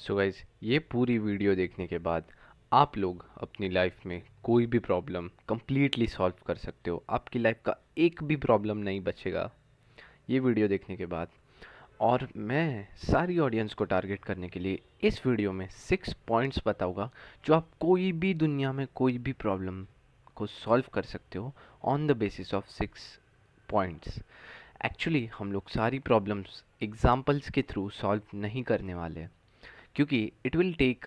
So guys ये पूरी video देखने के बाद आप लोग अपनी लाइफ में कोई भी प्रॉब्लम कंप्लीटली सॉल्व कर सकते हो। आपकी लाइफ का एक भी प्रॉब्लम नहीं बचेगा ये वीडियो देखने के बाद। और मैं सारी ऑडियंस को टारगेट करने के लिए इस वीडियो में 6 पॉइंट्स बताऊंगा जो आप कोई भी दुनिया में कोई भी प्रॉब्लम को सॉल्व कर सकते हो on the basis of 6 points. Actually हम लोग सारी प्रॉब्लम्स एग्जाम्पल्स के थ्रू सॉल्व नहीं करने वाले क्योंकि it will take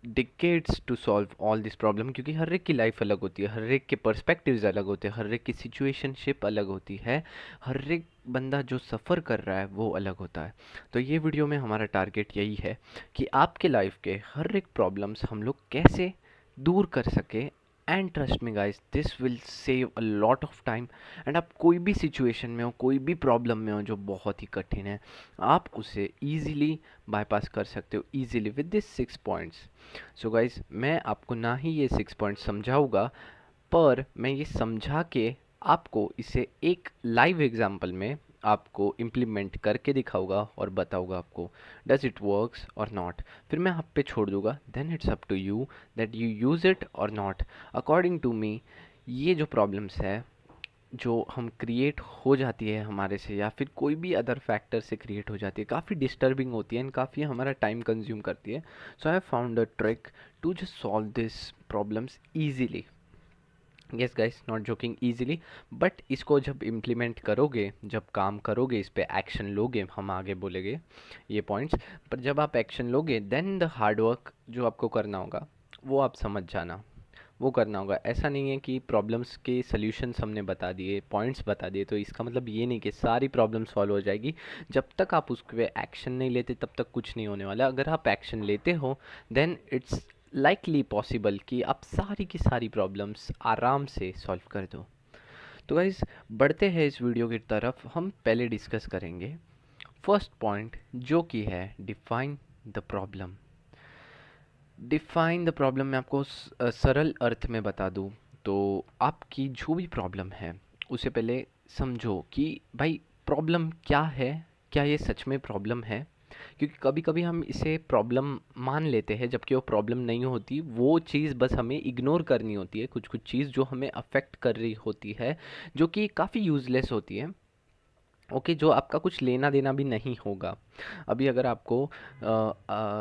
decades to solve all this problem, क्योंकि हर एक की लाइफ अलग होती है, हर एक के पर्सपेक्टिव्स अलग होते हैं, हर एक की सिचुएशनशिप अलग होती है, हर एक बंदा जो सफ़र कर रहा है वो अलग होता है। तो ये वीडियो में हमारा टारगेट यही है कि आपके लाइफ के हर एक प्रॉब्लम्स हम लोग कैसे दूर कर सके। And trust me guys, this will save a lot of time. And आप कोई भी सिचुएशन में हो, कोई भी प्रॉब्लम में हो जो बहुत ही कठिन है, आप उसे ईजिली बाईपास कर सकते हो easily with this 6 points. So guys मैं आपको ना ही ये 6 पॉइंट्स समझाऊंगा, पर मैं ये समझा के आपको इसे एक लाइव एग्जांपल में आपको इम्प्लीमेंट करके दिखाऊंगा और बताऊंगा आपको डज इट वर्क्स और नॉट। फिर मैं आप पे छोड़ दूंगा, then it's up to you that you use it और नॉट। अकॉर्डिंग टू मी ये जो प्रॉब्लम्स है जो हम क्रिएट हो जाती है हमारे से या फिर कोई भी अदर फैक्टर से क्रिएट हो जाती है, काफ़ी डिस्टर्बिंग होती है एंड काफ़ी हमारा टाइम कंज्यूम करती है। So I have found a trick to just solve this problems easily. Yes guys, not joking, easily. But इसको जब इम्प्लीमेंट करोगे, जब काम करोगे, इस पे एक्शन लोगे, हम आगे बोलेंगे ये पॉइंट्स, पर जब आप एक्शन लोगे देन द हार्ड वर्क जो आपको करना होगा वो आप समझ जाना, वो करना होगा। ऐसा नहीं है कि प्रॉब्लम्स के सॉल्यूशंस हमने बता दिए, पॉइंट्स बता दिए तो इसका मतलब ये नहीं कि सारी प्रॉब्लम सॉल्व हो जाएगी। जब तक आप उस पे एक्शन नहीं लेते तब तक कुछ नहीं होने वाला। अगर आप एक्शन लेते हो देन इट्स लाइकली पॉसिबल कि आप सारी की सारी प्रॉब्लम्स आराम से सॉल्व कर दो। तो गाइज बढ़ते हैं इस वीडियो की तरफ। हम पहले डिस्कस करेंगे फर्स्ट पॉइंट जो कि है define the problem. Define the problem मैं आपको सरल अर्थ में बता दूं तो आपकी जो भी प्रॉब्लम है उसे पहले समझो कि भाई प्रॉब्लम क्या है, क्या ये सच में प्रॉब्लम है। क्योंकि कभी कभी हम इसे प्रॉब्लम मान लेते हैं जबकि वो प्रॉब्लम नहीं होती, वो चीज़ बस हमें इग्नोर करनी होती है। कुछ कुछ चीज़ जो हमें अफेक्ट कर रही होती है जो कि काफ़ी यूजलेस होती है, ओके, जो आपका कुछ लेना देना भी नहीं होगा। अभी अगर आपको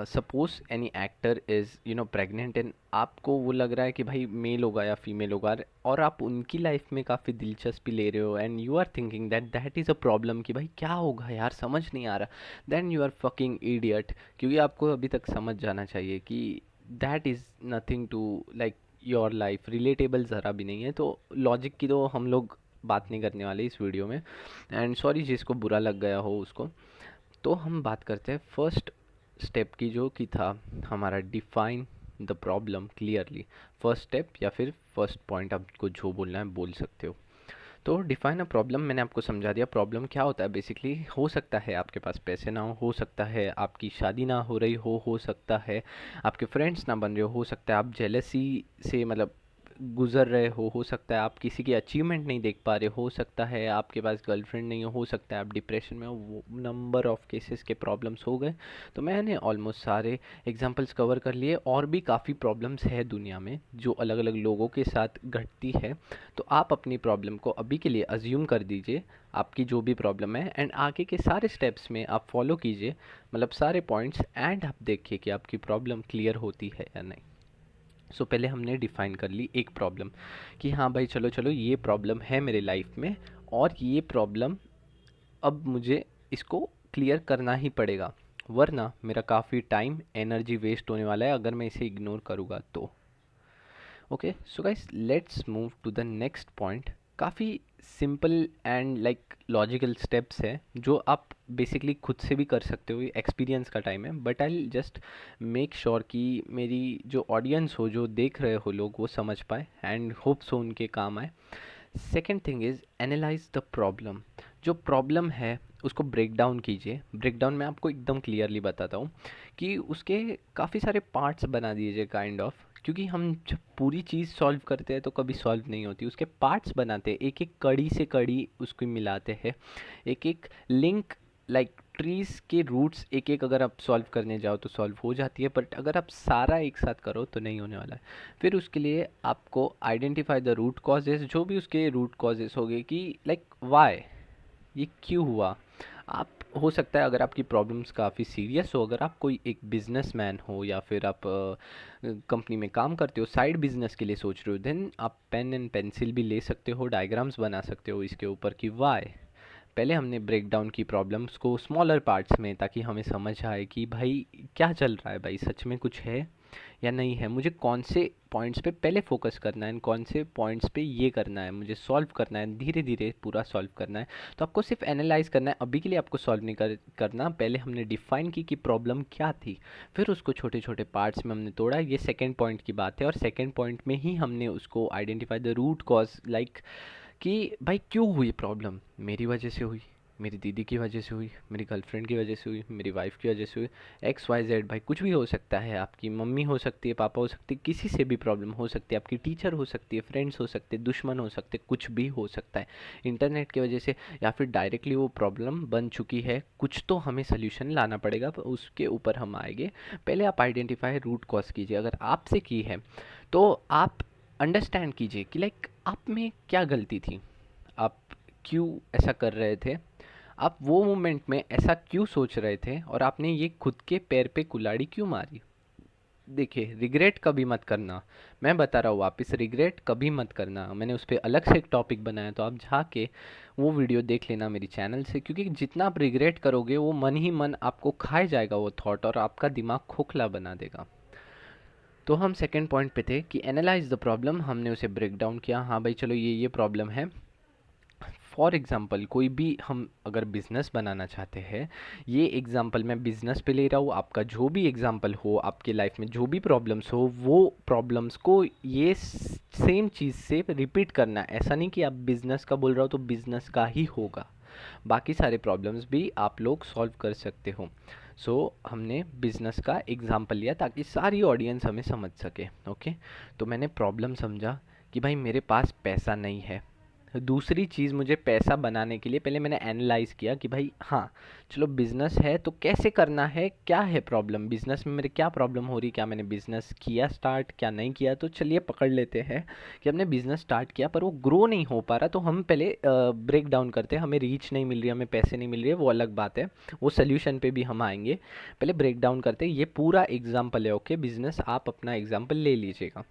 suppose any actor is pregnant and आपको वो लग रहा है कि भाई मेल होगा या फीमेल होगा, और आप उनकी लाइफ में काफ़ी दिलचस्पी ले रहे हो and you are thinking that that is a problem कि भाई क्या होगा यार समझ नहीं आ रहा, then you are fucking idiot. क्योंकि आपको अभी तक समझ जाना चाहिए कि that is nothing to like your life, relatable ज़रा भी नहीं है। तो लॉजिक की तो हम लोग बात नहीं करने वाले इस वीडियो में, एंड सॉरी जिसको बुरा लग गया हो उसको। तो हम बात करते हैं फर्स्ट स्टेप की जो कि था हमारा define the problem clearly. First step या फिर फर्स्ट पॉइंट, आपको जो बोलना है बोल सकते हो। तो डिफाइन अ प्रॉब्लम मैंने आपको समझा दिया। प्रॉब्लम क्या होता है बेसिकली, हो सकता है आपके पास पैसे ना हो सकता है आपकी शादी ना हो रही हो सकता है आपके फ्रेंड्स ना बन रहे हो सकता है आप जेलसी से मतलब गुजर रहे हो सकता है आप किसी की अचीवमेंट नहीं देख पा रहे हो सकता है आपके पास गर्लफ्रेंड नहीं हो सकता है आप डिप्रेशन में हो, नंबर ऑफ केसेस के प्रॉब्लम्स हो गए। तो मैंने ऑलमोस्ट सारे एग्जांपल्स कवर कर लिए, और भी काफ़ी प्रॉब्लम्स है दुनिया में जो अलग अलग लोगों के साथ घटती है। तो आप अपनी प्रॉब्लम को अभी के लिए अज्यूम कर दीजिए, आपकी जो भी प्रॉब्लम है, एंड आगे के सारे स्टेप्स में आप फॉलो कीजिए, मतलब सारे पॉइंट्स, एंड आप देखिए कि आपकी प्रॉब्लम क्लियर होती है या नहीं। सो पहले हमने डिफाइन कर ली एक प्रॉब्लम कि हाँ भाई चलो चलो ये प्रॉब्लम है मेरे लाइफ में, और ये प्रॉब्लम अब मुझे इसको क्लियर करना ही पड़ेगा, वरना मेरा काफ़ी टाइम एनर्जी वेस्ट होने वाला है अगर मैं इसे इग्नोर करूँगा तो। Okay so guys let's move to the next point. काफ़ी simple and like logical steps है जो आप बेसिकली खुद से भी कर सकते हो, एक्सपीरियंस का टाइम है, but I just make sure कि मेरी जो ऑडियंस हो, जो देख रहे हो लोग, वो समझ पाए एंड होप सो उनके काम आए। Second thing is analyse the problem. जो प्रॉब्लम है उसको ब्रेक डाउन कीजिए। ब्रेक डाउन मैं आपको एकदम क्लियरली बताता हूँ कि उसके काफ़ी सारे पार्ट्स बना दीजिए काइंड ऑफ, क्योंकि हम जब पूरी चीज़ सॉल्व करते हैं तो कभी सॉल्व नहीं होती, उसके पार्ट्स बनाते हैं, एक एक कड़ी से कड़ी उसको मिलाते हैं, एक एक लिंक लाइक ट्रीज़ के रूट्स एक एक अगर आप सॉल्व करने जाओ तो सॉल्व हो जाती है, बट अगर आप सारा एक साथ करो तो नहीं होने वाला है। फिर उसके लिए आपको आइडेंटिफाई द रूट कॉजेज़, जो भी उसके रूट कॉजेज़ होंगे कि लाइक वाई, ये क्यों हुआ। आप हो सकता है अगर आपकी प्रॉब्लम्स काफ़ी सीरियस हो, अगर आप कोई एक बिजनेसमैन हो या फिर आप कंपनी में काम करते हो, साइड बिजनेस के लिए सोच रहे हो, देन आप पेन एंड पेंसिल भी ले सकते हो, डायग्राम्स बना सकते हो इसके ऊपर कि वाई। पहले हमने ब्रेक डाउन की प्रॉब्लम्स को स्मॉलर पार्ट्स में, ताकि हमें समझ आए कि भाई क्या चल रहा है, भाई सच में कुछ है या नहीं है, मुझे कौन से पॉइंट्स पे पहले फोकस करना है, कौन से पॉइंट्स पे ये करना है, मुझे सॉल्व करना है, धीरे धीरे पूरा सॉल्व करना है। तो आपको सिर्फ एनालाइज करना है, अभी के लिए आपको सॉल्व नहीं करना। पहले हमने डिफाइन की कि प्रॉब्लम क्या थी, फिर उसको छोटे छोटे पार्ट्स में हमने तोड़ा, ये सेकेंड पॉइंट की बात है। और सेकेंड पॉइंट में ही हमने उसको identify the root cause, like कि भाई क्यों हुई प्रॉब्लम, मेरी वजह से हुई, मेरी दीदी की वजह से हुई, मेरी गर्लफ्रेंड की वजह से हुई, मेरी वाइफ की वजह से हुई, एक्स वाई जेड, भाई कुछ भी हो सकता है, आपकी मम्मी हो सकती है, पापा हो सकती है, किसी से भी प्रॉब्लम हो सकती है, आपकी टीचर हो सकती है, फ्रेंड्स हो सकते हैं, दुश्मन हो सकते हैं, कुछ भी हो सकता है इंटरनेट की वजह से, या फिर डायरेक्टली वो प्रॉब्लम बन चुकी है, कुछ तो हमें सोल्यूशन लाना पड़ेगा, उसके ऊपर हम आएंगे। पहले आप आइडेंटिफाई रूट कॉज कीजिए, अगर आपसे की है तो आप अंडरस्टैंड कीजिए कि लाइक आप में क्या गलती थी, आप क्यों ऐसा कर रहे थे, आप वो मोमेंट में ऐसा क्यों सोच रहे थे, और आपने ये खुद के पैर पे कुल्हाड़ी क्यों मारी। देखिए, रिग्रेट कभी मत करना, मैं बता रहा हूँ वापस, रिग्रेट कभी मत करना। मैंने उस पर अलग से एक टॉपिक बनाया, तो आप जाके वो वीडियो देख लेना मेरी चैनल से, क्योंकि जितना आप रिग्रेट करोगे वो मन ही मन आपको खाए जाएगा वो थॉट, और आपका दिमाग खोखला बना देगा। तो हम सेकेंड पॉइंट पे थे कि एनालाइज द प्रॉब्लम, हमने उसे ब्रेक डाउन किया, हाँ भाई चलो ये प्रॉब्लम है। फॉर एग्ज़ाम्पल कोई भी हम अगर बिज़नेस बनाना चाहते हैं, ये एग्ज़ाम्पल मैं बिज़नेस पे ले रहा हूँ, आपका जो भी एग्ज़ाम्पल हो, आपके लाइफ में जो भी प्रॉब्लम्स हो, वो प्रॉब्लम्स को ये सेम चीज़ से रिपीट करना है। ऐसा नहीं कि आप बिज़नेस का बोल रहा हो तो बिज़नेस का ही होगा, बाकी सारे प्रॉब्लम्स भी आप लोग सॉल्व कर सकते हो। हमने बिज़नेस का एग्ज़ाम्पल लिया ताकि सारी ऑडियंस हमें समझ सके। ओके, तो मैंने प्रॉब्लम समझा कि भाई मेरे पास पैसा नहीं है। दूसरी चीज़, मुझे पैसा बनाने के लिए पहले मैंने एनालाइज़ किया कि भाई हाँ चलो बिज़नेस है तो कैसे करना है, क्या है प्रॉब्लम, बिज़नेस में मेरे क्या प्रॉब्लम हो रही, क्या मैंने बिज़नेस किया स्टार्ट, क्या नहीं किया। तो चलिए पकड़ लेते हैं कि हमने बिज़नेस स्टार्ट किया पर वो ग्रो नहीं हो पा रहा, तो हम पहले ब्रेक डाउन करते हैं। हमें रीच नहीं मिल रही, हमें पैसे नहीं मिल रही है, वो अलग बात है, वो सोल्यूशन पे भी हम आएंगे। पहले ब्रेक डाउन करते हैं, ये पूरा एग्जाम्पल है। ओके, बिज़नेस आप अपना एग्जाम्पल ले लीजिएगा।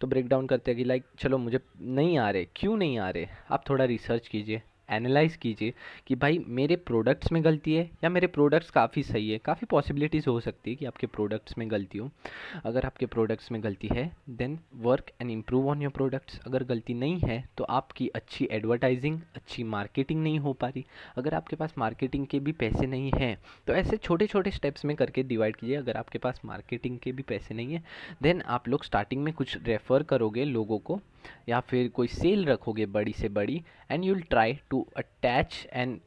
तो ब्रेक डाउन करते हैं कि लाइक चलो मुझे नहीं आ रहे, क्यों नहीं आ रहे, आप थोड़ा रिसर्च कीजिए, एनालाइज कीजिए कि भाई मेरे प्रोडक्ट्स में गलती है या मेरे प्रोडक्ट्स काफ़ी सही है। काफ़ी पॉसिबिलिटीज़ हो सकती है कि आपके प्रोडक्ट्स में गलती हो। अगर आपके प्रोडक्ट्स में गलती है then work and improve on your products. अगर गलती नहीं है तो आपकी अच्छी एडवर्टाइजिंग, अच्छी मार्केटिंग नहीं हो पा रही। अगर आपके पास मार्केटिंग के भी पैसे नहीं हैं तो ऐसे छोटे छोटे स्टेप्स में करके डिवाइड कीजिए। अगर आपके पास मार्केटिंग के भी पैसे नहीं है देन आप लोग स्टार्टिंग में कुछ रेफ़र करोगे लोगों को, या फिर कोई सेल रखोगे बड़ी से बड़ी, and you will try to attach and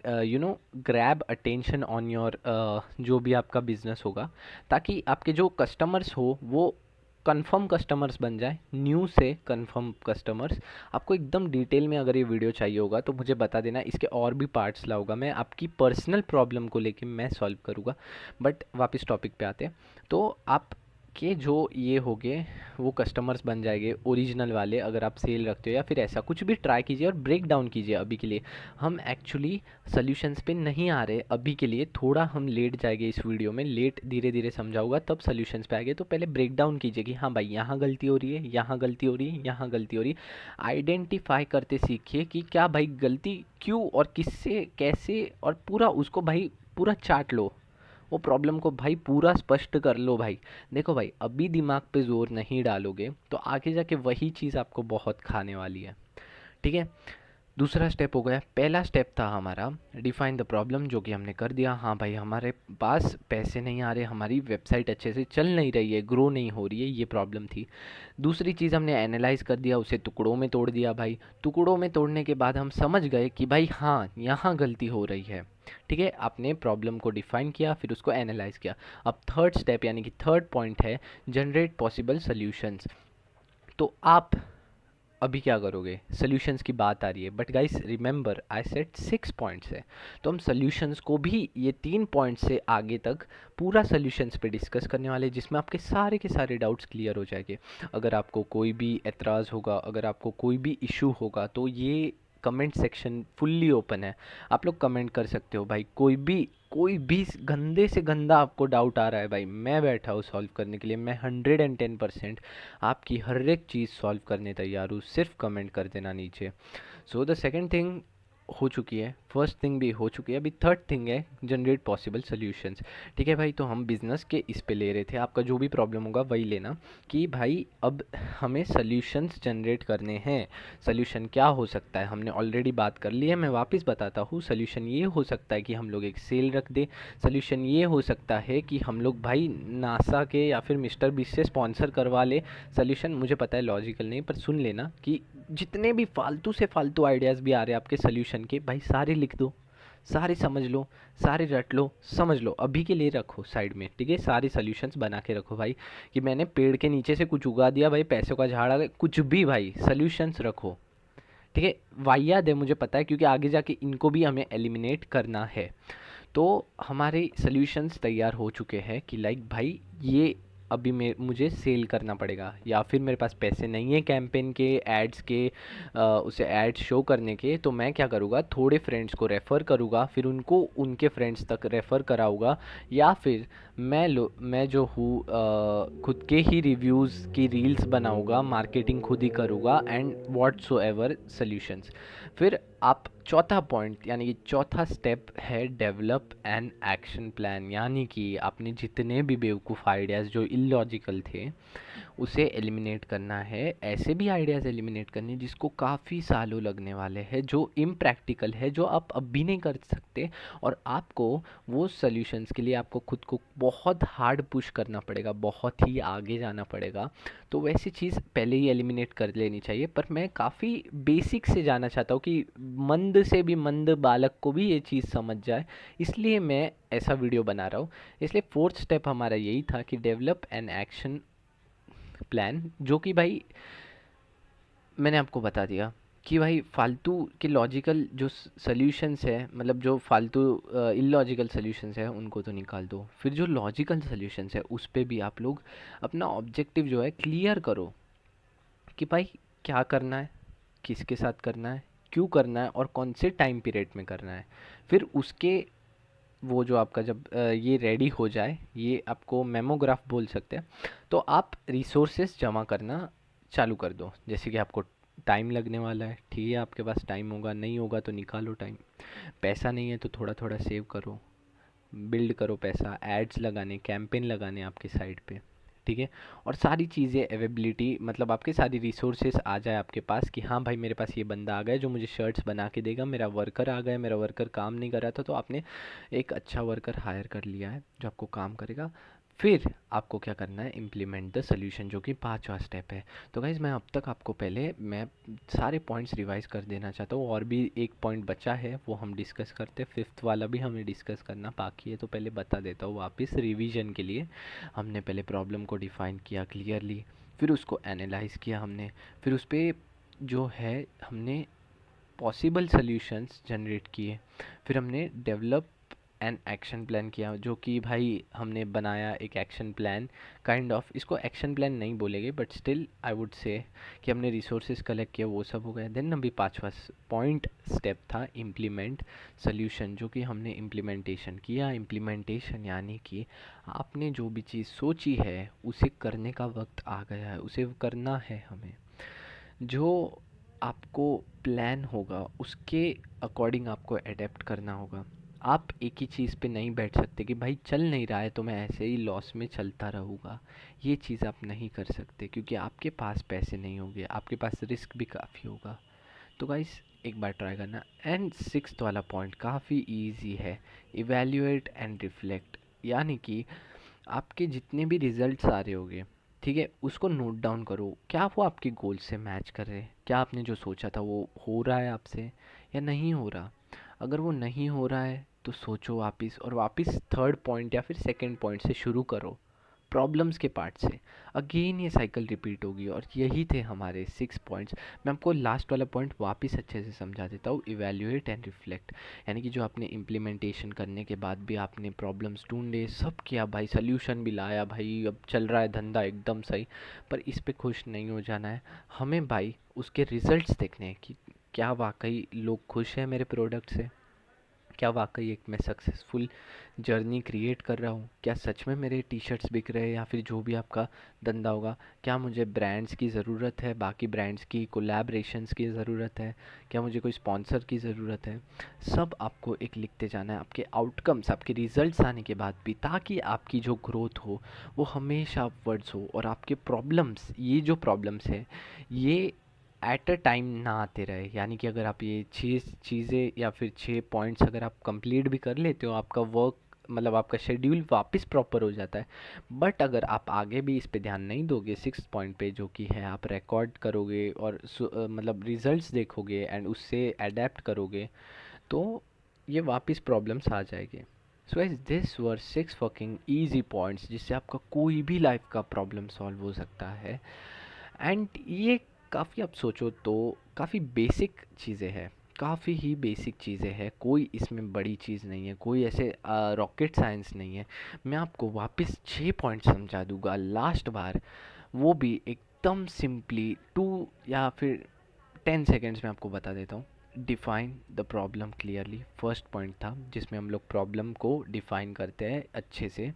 grab attention on your जो भी आपका बिजनेस होगा, ताकि आपके जो कस्टमर्स हो वो कंफर्म कस्टमर्स बन जाए, न्यू से कंफर्म कस्टमर्स। आपको एकदम डिटेल में अगर ये वीडियो चाहिए होगा तो मुझे बता देना, इसके और भी पार्ट्स लाऊंगा मैं, आपकी पर्सनल प्रॉब्लम को लेके मैं सॉल्व करूँगा। बट वापस टॉपिक पे आते हैं। तो आप के जो ये हो गए वो कस्टमर्स बन जाएंगे ओरिजिनल वाले, अगर आप सेल रखते हो या फिर ऐसा कुछ भी ट्राई कीजिए और ब्रेक डाउन कीजिए। अभी के लिए हम एक्चुअली सोल्यूशंस पे नहीं आ रहे, अभी के लिए थोड़ा हम लेट जाएंगे इस वीडियो में, लेट धीरे धीरे समझाऊंगा तब सोल्यूशंस पे आएंगे। तो पहले ब्रेक डाउन कीजिए कि हाँ भाई यहाँ गलती हो रही है, यहाँ गलती हो रही है, यहाँ गलती हो रही है। आइडेंटिफाई करते सीखिए कि क्या भाई गलती क्यों और किससे कैसे, और पूरा उसको भाई पूरा चाट लो, वो प्रॉब्लम को भाई पूरा स्पष्ट कर लो। भाई देखो भाई, अभी दिमाग पे जोर नहीं डालोगे तो आगे जाके वही चीज़ आपको बहुत खाने वाली है। ठीक है, दूसरा स्टेप हो गया। पहला स्टेप था हमारा डिफाइन द प्रॉब्लम, जो कि हमने कर दिया। हाँ भाई हमारे पास पैसे नहीं आ रहे, हमारी वेबसाइट अच्छे से चल नहीं रही है, ग्रो नहीं हो रही है, ये प्रॉब्लम थी। दूसरी चीज़ हमने एनालाइज कर दिया, उसे टुकड़ों में तोड़ दिया। भाई टुकड़ों में तोड़ने के बाद हम समझ गए कि भाई हाँ यहाँ गलती हो रही है। ठीक है, आपने प्रॉब्लम को डिफाइन किया, फिर उसको एनालाइज किया। अब थर्ड स्टेप यानी कि थर्ड पॉइंट है जनरेट पॉसिबल सॉल्यूशंस। तो आप अभी क्या करोगे, सॉल्यूशंस की बात आ रही है, but guys remember I said 6 points है, तो हम सॉल्यूशंस को भी ये 3 पॉइंट से आगे तक पूरा सॉल्यूशंस पे डिस्कस करने वाले हैं, जिसमें आपके सारे के सारे डाउट्स क्लियर हो जाएंगे। अगर आपको कोई भी एतराज़ होगा, अगर आपको कोई भी इशू होगा, तो ये कमेंट सेक्शन फुल्ली ओपन है, आप लोग कमेंट कर सकते हो भाई। कोई भी गंदे से गंदा आपको डाउट आ रहा है भाई, मैं बैठा हूँ सॉल्व करने के लिए, मैं 110% आपकी हर एक चीज़ सॉल्व करने तैयार हूँ, सिर्फ कमेंट कर देना नीचे। सो द सेकंड थिंग हो चुकी है, फर्स्ट थिंग भी हो चुकी है, अभी थर्ड थिंग है जनरेट पॉसिबल सॉल्यूशंस। ठीक है भाई, तो हम बिजनेस के इस पे ले रहे थे, आपका जो भी प्रॉब्लम होगा वही लेना कि भाई अब हमें सॉल्यूशंस जनरेट करने हैं। सॉल्यूशन क्या हो सकता है, हमने ऑलरेडी बात कर ली है, मैं वापस बताता हूँ। सॉल्यूशन ये हो सकता है कि हम लोग एक सेल रख दें, सॉल्यूशन ये हो सकता है कि हम लोग भाई नासा के या फिर मिस्टर बीस्ट से स्पॉन्सर करवा ले। सॉल्यूशन मुझे पता है लॉजिकल नहीं, पर सुन लेना कि जितने भी फालतू से फालतू आइडियाज़ भी आ रहे हैं आपके सॉल्यूशन के, भाई सारे लिख दो, सारे समझ लो, सारे रट लो, समझ लो, अभी के लिए रखो साइड में, ठीक है। सारे सॉल्यूशंस बना के रखो भाई, कि मैंने पेड़ के नीचे से कुछ उगा दिया भाई, पैसों का झाड़ आ गया, कुछ भी भाई सॉल्यूशंस रखो, ठीक है। वाहियात है मुझे पता है, क्योंकि आगे जाके इनको भी हमें एलिमिनेट करना है। तो हमारे सॉल्यूशंस तैयार हो चुके हैं कि लाइक भाई ये अभी मुझे सेल करना पड़ेगा, या फिर मेरे पास पैसे नहीं है कैंपेन के एड्स के, उसे एड्स शो करने के, तो मैं क्या करूँगा, थोड़े फ्रेंड्स को रेफ़र करूँगा, फिर उनको उनके फ्रेंड्स तक रेफ़र कराऊँगा, या फिर मैं जो हूँ खुद के ही रिव्यूज़ की रील्स बनाऊँगा, मार्केटिंग खुद ही करूँगा एंड व्हाटसोएवर सॉल्यूशंस। फिर आप चौथा पॉइंट यानी कि चौथा स्टेप है डेवलप एन एक्शन प्लान, यानी कि आपने जितने भी बेवकूफ़ आइडियाज़ जो इलॉजिकल थे उसे एलिमिनेट करना है। ऐसे भी आइडियाज़ एलिमिनेट करने जिसको काफ़ी सालों लगने वाले हैं, जो इम्प्रैक्टिकल है, जो आप अब भी नहीं कर सकते, और आपको वो सॉल्यूशंस के लिए आपको खुद को बहुत हार्ड पुश करना पड़ेगा, बहुत ही आगे जाना पड़ेगा। तो वैसी चीज़ पहले ही एलिमिनेट कर लेनी चाहिए, पर मैं काफ़ी बेसिक से जाना चाहता हूँ कि मंद से भी मंद बालक को भी ये चीज़ समझ जाए, इसलिए मैं ऐसा वीडियो बना रहा हूँ। इसलिए फोर्थ स्टेप हमारा यही था कि डेवलप एन एक्शन प्लान, जो कि भाई मैंने आपको बता दिया कि भाई फालतू के लॉजिकल जो सॉल्यूशंस है, मतलब जो फालतू इलॉजिकल सॉल्यूशंस है उनको तो निकाल दो, फिर जो लॉजिकल सॉल्यूशंस है उस पे भी आप लोग अपना ऑब्जेक्टिव जो है क्लियर करो कि भाई क्या करना है, किसके साथ करना है, क्यों करना है, और कौन से टाइम पीरियड में करना है। फिर उसके वो जो आपका जब ये रेडी हो जाए, ये आपको मेमोग्राफ बोल सकते हैं, तो आप रिसोर्सेज जमा करना चालू कर दो। जैसे कि आपको टाइम लगने वाला है, ठीक है, आपके पास टाइम होगा, नहीं होगा तो निकालो टाइम। पैसा नहीं है तो थोड़ा थोड़ा सेव करो, बिल्ड करो पैसा, एड्स लगाने, कैंपेन लगाने आपके साइड पे, ठीक है। और सारी चीज़ें अवेबिलिटी, मतलब आपके सारी रिसोर्सेज आ जाए आपके पास कि हाँ भाई मेरे पास ये बंदा आ गया जो मुझे शर्ट्स बना के देगा, मेरा वर्कर आ गया, मेरा वर्कर काम नहीं कर रहा था तो आपने एक अच्छा वर्कर हायर कर लिया है जो आपको काम करेगा। फिर आपको क्या करना है, इम्प्लीमेंट द सोल्यूशन, जो कि पांचवा स्टेप है। तो गाइज़ मैं अब तक आपको पहले मैं सारे पॉइंट्स रिवाइज कर देना चाहता हूँ, और भी एक पॉइंट बचा है वो हम डिस्कस करते हैं, फिफ्थ वाला भी हमें डिस्कस करना बाकी है, तो पहले बता देता हूँ वापस रिवीजन के लिए। हमने पहले प्रॉब्लम को डिफ़ाइन किया क्लियरली, फिर उसको एनालाइज किया हमने, फिर उस पर जो है हमने पॉसिबल सॉल्यूशंस जनरेट किए, फिर हमने डेवलप एन एक्शन प्लान किया, जो कि भाई हमने बनाया एक एक्शन प्लान काइंड ऑफ, इसको एक्शन प्लान नहीं बोलेंगे but still I would say कि हमने रिसोर्सेज कलेक्ट किया, वो सब हो गया। देन अभी पांचवा पॉइंट स्टेप था इम्प्लीमेंट सोल्यूशन, जो कि हमने इम्प्लीमेंटेशन किया। इम्प्लीमेंटेशन यानी कि आपने जो भी चीज़ सोची है उसे करने का वक्त आ गया है, उसे करना है हमें। जो आपको प्लान होगा उसके अकॉर्डिंग आपको अडेप्ट करना होगा। आप एक ही चीज़ पे नहीं बैठ सकते कि भाई चल नहीं रहा है तो मैं ऐसे ही लॉस में चलता रहूँगा, ये चीज़ आप नहीं कर सकते, क्योंकि आपके पास पैसे नहीं होंगे, आपके पास रिस्क भी काफ़ी होगा। तो गाइस एक बार ट्राई करना। एंड सिक्स्थ वाला पॉइंट काफ़ी इजी है, इवैल्यूएट एंड रिफ्लेक्ट, यानी कि आपके जितने भी रिजल्ट्स आ रहे होंगे, ठीक है, उसको नोट डाउन करो, क्या वो आपके गोल से मैच कर रहे हैं, क्या आपने जो सोचा था वो हो रहा है आपसे या नहीं हो रहा। अगर वो नहीं हो रहा है तो सोचो वापस, और वापस थर्ड पॉइंट या फिर सेकंड पॉइंट से शुरू करो, प्रॉब्लम्स के पार्ट से अगेन ये साइकिल रिपीट होगी। और यही थे हमारे 6 पॉइंट्स। मैं आपको लास्ट वाला पॉइंट वापस अच्छे से समझा देता हूँ, इवैल्यूएट एंड रिफ्लेक्ट। यानी कि जो आपने इम्प्लीमेंटेशन करने के बाद भी आपने प्रॉब्लम्स ढूंढे, सब किया भाई, सोल्यूशन भी लाया भाई, अब चल रहा है धंधा एकदम सही, पर इस पे खुश नहीं हो जाना है हमें भाई। उसके रिजल्ट्स देखने हैं कि क्या वाकई लोग खुश हैं मेरे प्रोडक्ट से, क्या वाकई एक मैं सक्सेसफुल जर्नी क्रिएट कर रहा हूँ, क्या सच में मेरे टी शर्ट्स बिक रहे हैं, या फिर जो भी आपका धंधा होगा, क्या मुझे ब्रांड्स की ज़रूरत है, बाकी ब्रांड्स की कोलैबोरेशंस की ज़रूरत है, क्या मुझे कोई स्पॉन्सर की ज़रूरत है। सब आपको एक लिखते जाना है, आपके आउटकम्स, आपके रिजल्ट्स आने के बाद भी, ताकि आपकी जो ग्रोथ हो वो हमेशा अपवर्ड्स हो, और आपके प्रॉब्लम्स, ये जो प्रॉब्लम्स है ये एट अ टाइम ना आते रहे। यानी कि अगर आप ये 6 चीज़ें या फिर 6 पॉइंट्स अगर आप कंप्लीट भी कर लेते हो, आपका वर्क मतलब आपका शेड्यूल वापस प्रॉपर हो जाता है। बट अगर आप आगे भी इस पे ध्यान नहीं दोगे, 6 पॉइंट पे जो कि है, आप रिकॉर्ड करोगे और मतलब रिजल्ट्स देखोगे एंड उससे अडेप्ट करोगे, तो ये वापस प्रॉब्लम्स आ जाएंगे। So guys, this were 6 fucking easy points जिससे आपका कोई भी लाइफ का प्रॉब्लम सॉल्व हो सकता है। एंड ये काफ़ी, आप सोचो तो काफ़ी बेसिक चीज़ें हैं, काफ़ी ही बेसिक चीज़ें हैं, कोई इसमें बड़ी चीज़ नहीं है, कोई ऐसे रॉकेट साइंस नहीं है। मैं आपको वापस 6 पॉइंट समझा दूंगा लास्ट बार, वो भी एकदम सिंपली 2 या फिर 10 सेकेंड्स में आपको बता देता हूँ। Define the problem clearly, first point था जिसमें हम लोग प्रॉब्लम को डिफाइन करते हैं अच्छे से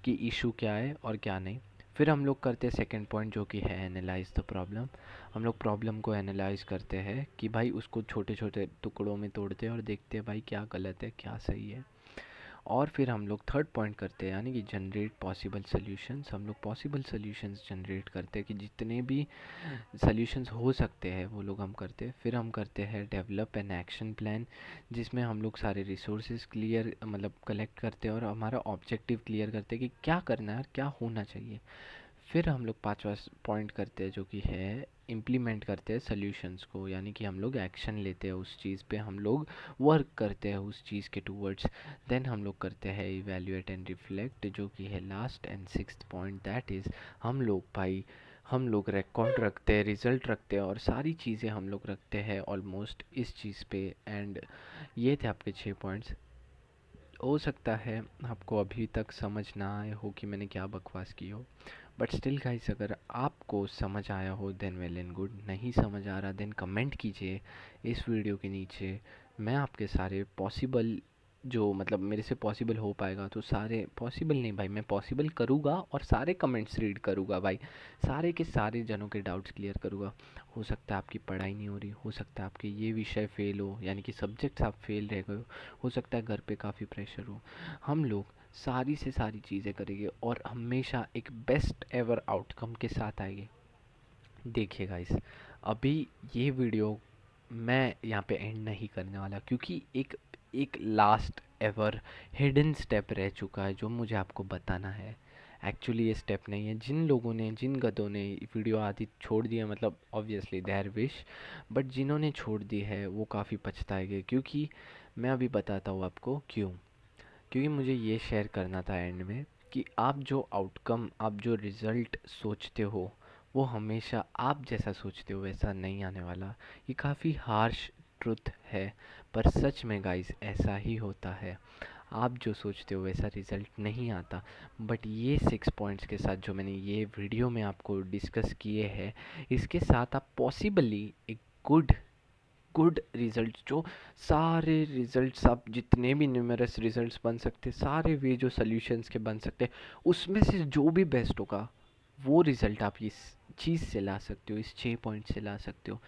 कि इशू क्या है और क्या नहीं। फिर हम लोग करते हैं सेकंड पॉइंट जो कि है एनालाइज द प्रॉब्लम। हम लोग प्रॉब्लम को एनालाइज करते हैं कि भाई उसको छोटे छोटे टुकड़ों में तोड़ते हैं और देखते हैं भाई क्या गलत है क्या सही है। और फिर हम लोग थर्ड पॉइंट करते हैं, यानी कि जनरेट पॉसिबल सॉल्यूशंस। हम लोग पॉसिबल सॉल्यूशंस जनरेट करते हैं कि जितने भी सॉल्यूशंस हो सकते हैं वो लोग हम करते हैं। फिर हम करते हैं डेवलप एन एक्शन प्लान, जिसमें हम लोग सारे रिसोर्सेज क्लियर मतलब कलेक्ट करते हैं और हमारा ऑब्जेक्टिव क्लियर करते हैं कि क्या करना है और क्या होना चाहिए। फिर हम लोग पांचवा पॉइंट करते हैं जो कि है इम्प्लीमेंट करते हैं सॉल्यूशंस को, यानी कि हम लोग एक्शन लेते हैं उस चीज़ पे, हम लोग वर्क करते हैं उस चीज़ के टूवर्ड्स। देन हम लोग करते हैं इवैल्यूएट एंड रिफ्लेक्ट जो कि है last and sixth point, that is हम लोग भाई, हम लोग रिकॉर्ड रखते हैं, रिजल्ट रखते हैं और सारी चीज़ें हम लोग रखते हैं ऑलमोस्ट इस चीज़ पे। एंड ये थे आपके 6 पॉइंट्स। हो सकता है आपको अभी तक समझ ना आए हो कि मैंने क्या बकवास की हो, बट स्टिल गाइस अगर आपको समझ आया हो देन वेल एंड गुड, नहीं समझ आ रहा देन कमेंट कीजिए इस वीडियो के नीचे। मैं आपके सारे पॉसिबल, जो मतलब मेरे से पॉसिबल हो पाएगा तो सारे पॉसिबल नहीं भाई, मैं पॉसिबल करूँगा और सारे कमेंट्स रीड करूँगा भाई, सारे के सारे जनों के डाउट्स क्लियर करूँगा। हो सकता है आपकी पढ़ाई नहीं हो रही, हो सकता है आपके ये विषय फेल हो, यानी कि सब्जेक्ट्स आप फेल रह गए हो सकता है घर पे काफ़ी प्रेशर हो। हम लोग सारी से सारी चीज़ें करेंगे और हमेशा एक बेस्ट एवर आउटकम के साथ आएंगे। देखिए गाइस, अभी ये वीडियो मैं यहाँ पे एंड नहीं करने वाला, क्योंकि एक एक लास्ट एवर हिडन स्टेप रह चुका है जो मुझे आपको बताना है। एक्चुअली ये स्टेप नहीं है, जिन लोगों ने, जिन गधों ने वीडियो आदि छोड़ दी है, मतलब ऑब्वियसली देयर विश, बट जिन्होंने छोड़ दी है वो काफ़ी पछताएंगे। क्योंकि मैं अभी बताता हूँ आपको क्यों। क्योंकि मुझे ये शेयर करना था एंड में कि आप जो आउटकम, आप जो रिज़ल्ट सोचते हो वो हमेशा आप जैसा सोचते हो वैसा नहीं आने वाला। ये काफ़ी हार्श ट्रुथ है, पर सच में गाइस ऐसा ही होता है। आप जो सोचते हो वैसा रिज़ल्ट नहीं आता। बट ये 6 पॉइंट्स के साथ जो मैंने ये वीडियो में आपको डिस्कस किए हैं, इसके साथ आप पॉसिबली एक गुड गुड रिजल्ट, जो सारे रिजल्ट्स आप जितने भी न्यूमरस रिजल्ट्स बन सकते, सारे वे जो सॉल्यूशंस के बन सकते, उसमें से जो भी बेस्ट होगा वो रिज़ल्ट आप इस चीज़ से ला सकते हो, इस 6 पॉइंट से ला सकते हो।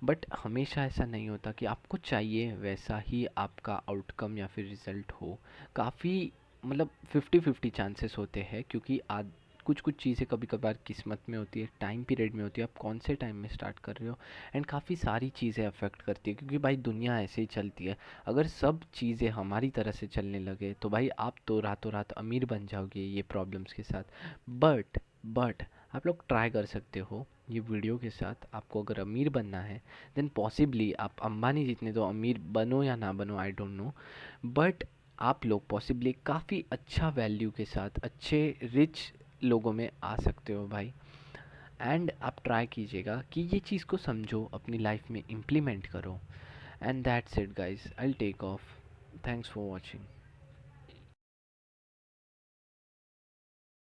बट हमेशा ऐसा नहीं होता कि आपको चाहिए वैसा ही आपका आउटकम या फिर रिज़ल्ट हो। काफ़ी मतलब 50-50 चांसेस होते हैं, क्योंकि आज कुछ कुछ चीज़ें कभी कभार किस्मत में होती है, टाइम पीरियड में होती है, आप कौन से टाइम में स्टार्ट कर रहे हो, एंड काफ़ी सारी चीज़ें अफेक्ट करती है, क्योंकि भाई दुनिया ऐसे ही चलती है। अगर सब चीज़ें हमारी तरह से चलने लगे तो भाई आप तो रातों रात अमीर बन जाओगे ये प्रॉब्लम्स के साथ। बट आप लोग ट्राई कर सकते हो ये वीडियो के साथ। आपको अगर अमीर बनना है देन पॉसिबली आप अंबानी जितने तो अमीर बनो या ना बनो, आई डोंट नो, बट आप लोग पॉसिबली काफ़ी अच्छा वैल्यू के साथ, अच्छे रिच लोगों में आ सकते हो भाई। एंड आप ट्राई कीजिएगा कि ये चीज़ को समझो, अपनी लाइफ में इम्प्लीमेंट करो। And that's it guys, I will take off. Thanks for watching.